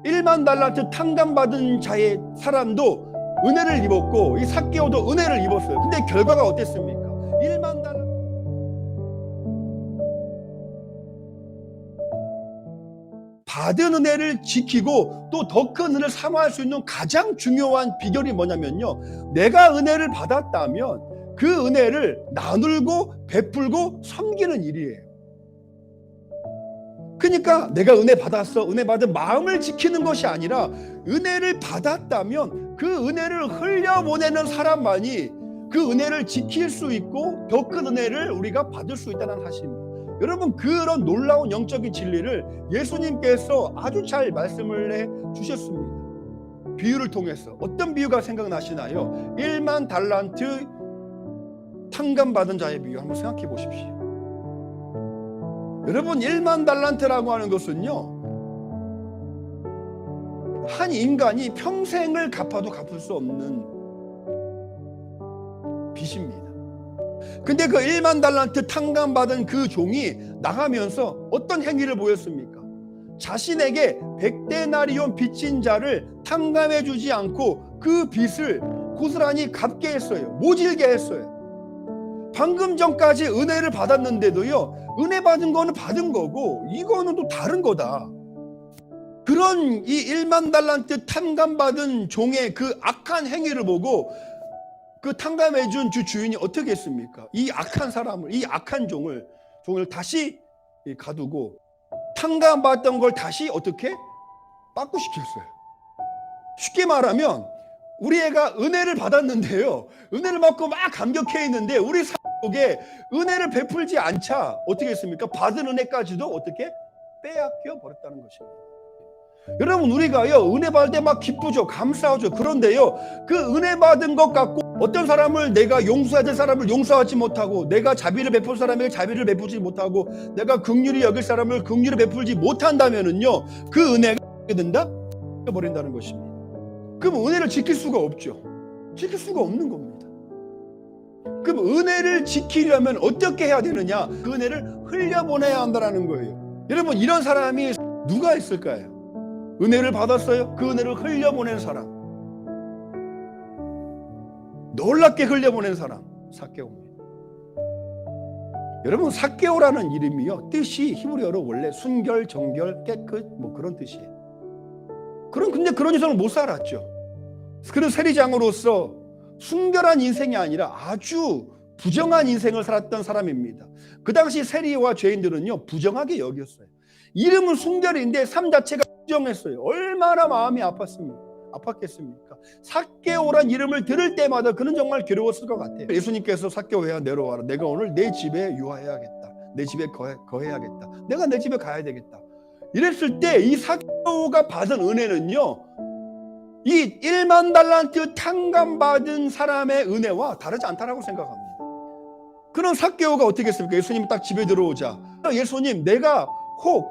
1만 달란트 탕감받은 자의 사람도 은혜를 입었고 이 삭개오도 은혜를 입었어요. 근데 결과가 어땠습니까? 1만 달란트 받은 은혜를 지키고 또 더 큰 은혜를 사모할 수 있는 가장 중요한 비결이 뭐냐면요, 내가 은혜를 받았다면 그 은혜를 나누고 베풀고 섬기는 일이에요. 그러니까 내가 은혜 받았어, 은혜 받은 마음을 지키는 것이 아니라 은혜를 받았다면 그 은혜를 흘려보내는 사람만이 그 은혜를 지킬 수 있고 더 큰 은혜를 우리가 받을 수 있다는 사실입니다. 여러분, 그런 놀라운 영적인 진리를 예수님께서 아주 잘 말씀을 해 주셨습니다. 비유를 통해서. 어떤 비유가 생각나시나요? 1만 달란트 탕감받은 자의 비유 한번 생각해 보십시오. 여러분, 1만 달란트라고 하는 것은요, 한 인간이 평생을 갚아도 갚을 수 없는 빚입니다. 근데 그 1만 달란트 탕감받은 그 종이 나가면서 어떤 행위를 보였습니까? 자신에게 100데나리온 빚진 자를 탕감해 주지 않고 그 빚을 고스란히 갚게 했어요. 모질게 했어요. 방금 전까지 은혜를 받았는데도요, 은혜 받은 거는 받은 거고 이거는 또 다른 거다. 그런 이 1만 달란트 탕감받은 종의 그 악한 행위를 보고 그 탕감해준 주인이 어떻게 했습니까? 이 악한 사람을, 이 악한 종을 다시 가두고 탕감받던 걸 다시 어떻게? 빠꾸시켰어요. 쉽게 말하면 우리 애가 은혜를 받았는데요, 은혜를 받고 막 감격해 있는데 우리 속에 은혜를 베풀지 않자 어떻게 했습니까? 받은 은혜까지도 어떻게? 빼앗겨 버렸다는 것입니다. 여러분, 우리가요 은혜 받을 때 막 기쁘죠, 감사하죠. 그런데요, 그 은혜 받은 것 갖고 어떤 사람을 내가 용서해야 될 사람을 용서하지 못하고, 내가 자비를 베풀 사람에게 자비를 베풀지 못하고, 내가 긍휼히 여길 사람을 긍휼히 베풀지 못한다면은요, 그 은혜가 어떻게 된다? 버린다는 것입니다. 그럼 은혜를 지킬 수가 없죠. 지킬 수가 없는 겁니다. 그럼 은혜를 지키려면 어떻게 해야 되느냐? 그 은혜를 흘려보내야 한다는 거예요. 여러분, 이런 사람이 누가 있을까요? 은혜를 받았어요. 그 은혜를 흘려보낸 사람, 놀랍게 흘려보낸 사람, 삭개오입니다. 여러분, 삭개오라는 이름이요, 뜻이 히브리어로 원래 순결, 정결, 깨끗 뭐 그런 뜻이에요. 근데 그런 인생을 못 살았죠. 그런 세리장으로서 순결한 인생이 아니라 아주 부정한 인생을 살았던 사람입니다. 그 당시 세리와 죄인들은요 부정하게 여겼어요. 이름은 순결인데 삶 자체가 부정했어요. 얼마나 마음이 아팠겠습니까? 삭개오란 이름을 들을 때마다 그는 정말 괴로웠을 것 같아요. 예수님께서 삭개오야 내려와라. 내가 오늘 내 집에 유하해야겠다. 내 집에 거해야겠다. 내가 내 집에 가야 되겠다. 이랬을 때 이 삭개오가 받은 은혜는요, 이 1만 달란트 탕감받은 사람의 은혜와 다르지 않다라고 생각합니다. 그런 삭개오가 어떻게 했습니까? 예수님 딱 집에 들어오자, 예수님, 내가 혹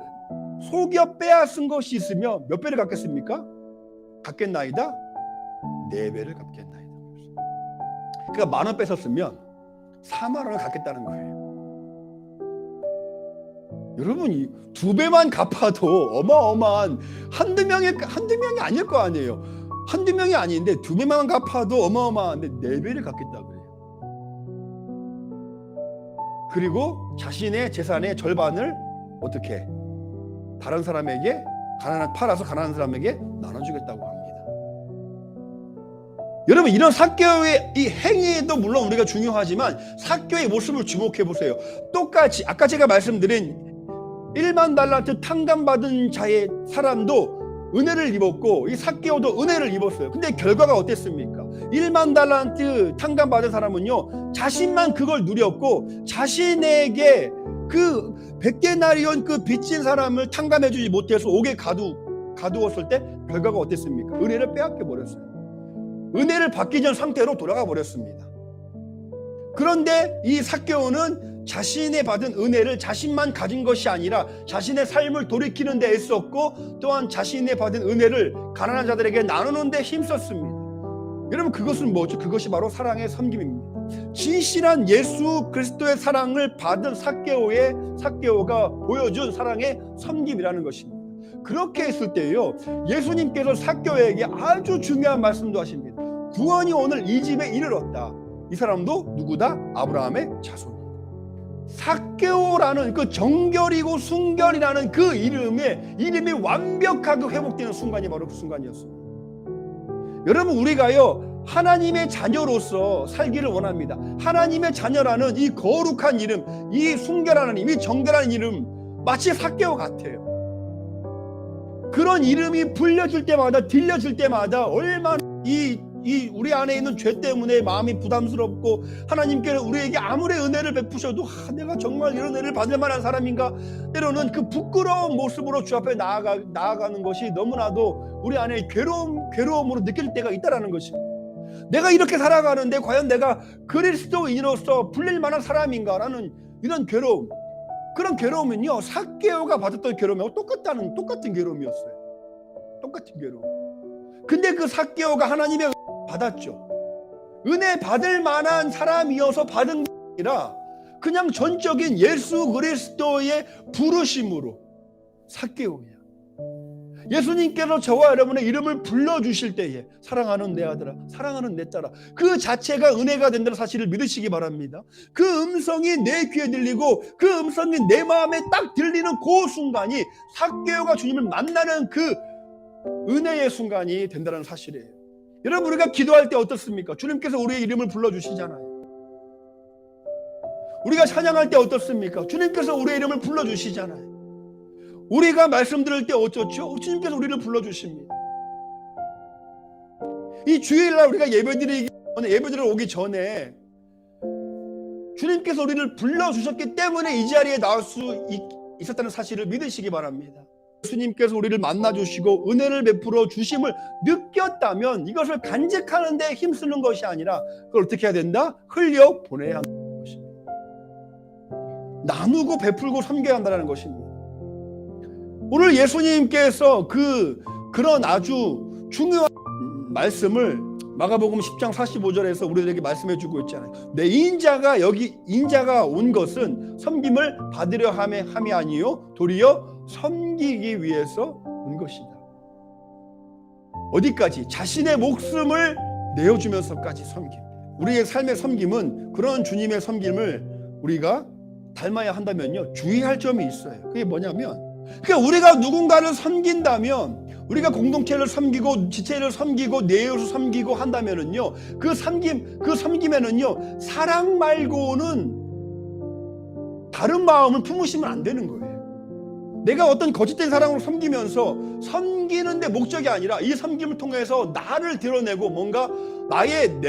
속여 빼앗은 것이 있으면 몇 배를 갚겠습니까? 갚겠나이다? 4배를 갚겠나이다. 그러니까 10,000원 뺏었으면 40,000원을 갚겠다는 거예요. 여러분, 이 2배만 갚아도 어마어마한, 한두 명이 아닐 거 아니에요. 한두 명이 아닌데 2배만 갚아도 어마어마한데 4배를 갚겠다고 그래요. 그리고 자신의 재산의 절반을 어떻게? 다른 사람에게, 팔아서 가난한 사람에게 나눠주겠다고 합니다. 여러분, 이런 삭개오의 이 행위도 물론 우리가 중요하지만 삭개오의 모습을 주목해 보세요. 똑같이 아까 제가 말씀드린 1만 달란트 탕감받은 자의 사람도 은혜를 입었고 이 삭개오도 은혜를 입었어요. 근데 결과가 어땠습니까? 1만 달란트 탕감받은 사람은요, 자신만 그걸 누렸고 자신에게 그 100데나리온 그 빚진 사람을 탕감해주지 못해서 옥에 가두었을 때 결과가 어땠습니까? 은혜를 빼앗겨 버렸어요. 은혜를 받기 전 상태로 돌아가 버렸습니다. 그런데 이 삭개오는 자신의 받은 은혜를 자신만 가진 것이 아니라 자신의 삶을 돌이키는 데 애썼고, 또한 자신의 받은 은혜를 가난한 자들에게 나누는 데 힘썼습니다. 여러분, 그것은 뭐죠? 그것이 바로 사랑의 섬김입니다. 진실한 예수 그리스도의 사랑을 받은 삭개오가 보여준 사랑의 섬김이라는 것입니다. 그렇게 했을 때요, 예수님께서 삭개오에게 아주 중요한 말씀도 하십니다. 구원이 오늘 이 집에 이르렀다. 이 사람도 누구다? 아브라함의 자손이다. 삭개오라는 그 정결이고 순결이라는 그 이름이 완벽하게 회복되는 순간이 바로 그 순간이었습니다. 여러분, 우리가요 하나님의 자녀로서 살기를 원합니다. 하나님의 자녀라는 이 거룩한 이름, 이 순결하는 이름, 이 정결한 이름, 마치 삭개오 같아요. 그런 이름이 불려질 때마다, 들려질 때마다 얼마나 우리 안에 있는 죄 때문에 마음이 부담스럽고, 하나님께는 우리에게 아무리 은혜를 베푸셔도 내가 정말 이런 은혜를 받을 만한 사람인가, 때로는 그 부끄러운 모습으로 주 앞에 나아가는 것이 너무나도 우리 안에 괴로움으로 느낄 때가 있다라는 것입니다. 내가 이렇게 살아가는데 과연 내가 그리스도인으로서 불릴 만한 사람인가라는 이런 괴로움, 그런 괴로움은요 삭개오가 받았던 괴로움하고 똑같은 괴로움이었어요. 똑같은 괴로움. 근데 그 삭개오가 하나님의 은혜 받았죠. 은혜 받을 만한 사람이어서 받은 게 아니라 그냥 전적인 예수 그리스도의 부르심으로. 삭개오야, 예수님께서 저와 여러분의 이름을 불러주실 때에 사랑하는 내 아들아, 사랑하는 내 딸아, 그 자체가 은혜가 된다는 사실을 믿으시기 바랍니다. 그 음성이 내 귀에 들리고 그 음성이 내 마음에 딱 들리는 그 순간이 삭개오가 주님을 만나는 그 은혜의 순간이 된다는 사실이에요. 여러분, 우리가 기도할 때 어떻습니까? 주님께서 우리의 이름을 불러주시잖아요. 우리가 찬양할 때 어떻습니까? 주님께서 우리의 이름을 불러주시잖아요. 우리가 말씀 들을 때 어쩌죠? 주님께서 우리를 불러주십니다. 이 주일날 우리가 예배드리러 오기 전에 주님께서 우리를 불러주셨기 때문에 이 자리에 나올 수 있었다는 사실을 믿으시기 바랍니다. 예수님께서 우리를 만나주시고 은혜를 베풀어 주심을 느꼈다면 이것을 간직하는 데 힘쓰는 것이 아니라 그걸 어떻게 해야 된다? 흘려 보내야 한다는 것입니다. 나누고 베풀고 섬겨야 한다는 것입니다. 오늘 예수님께서 그런 아주 중요한 말씀을 마가복음 10장 45절에서 우리들에게 말씀해 주고 있잖아요. 내 인자가 온 것은 섬김을 받으려 함이 아니요 도리어 섬기기 위해서 온 것이다. 어디까지? 자신의 목숨을 내어주면서까지 섬김. 우리의 삶의 섬김은 그런 주님의 섬김을 우리가 닮아야 한다면요, 주의할 점이 있어요. 그게 뭐냐면, 그러니까 우리가 누군가를 섬긴다면, 우리가 공동체를 섬기고 지체를 섬기고 내 이웃을 섬기고 한다면은요, 그 섬김에는요 사랑 말고는 다른 마음을 품으시면 안 되는 거예요. 내가 어떤 거짓된 사랑으로 섬기면서 섬기는데 목적이 아니라 이 섬김을 통해서 나를 드러내고 뭔가 나의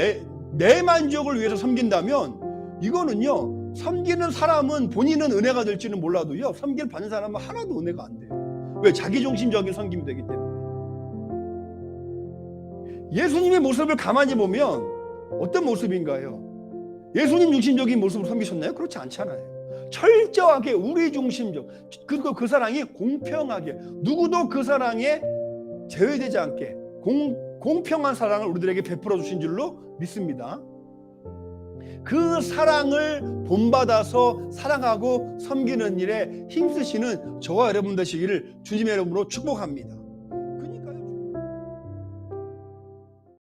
내 만족을 위해서 섬긴다면, 이거는요 섬기는 사람은 본인은 은혜가 될지는 몰라도요 섬길 받는 사람은 하나도 은혜가 안 돼요. 왜? 자기중심적인 섬김이 되기 때문에. 예수님의 모습을 가만히 보면 어떤 모습인가요? 예수님 중심적인 모습으로 섬기셨나요? 그렇지 않잖아요. 철저하게 우리 중심적, 그리고 그 사랑이 공평하게, 누구도 그 사랑에 제외되지 않게 공평한 사랑을 우리들에게 베풀어 주신 줄로 믿습니다. 그 사랑을 본받아서 사랑하고 섬기는 일에 힘쓰시는 저와 여러분 되시기를 주님의 이름으로 축복합니다.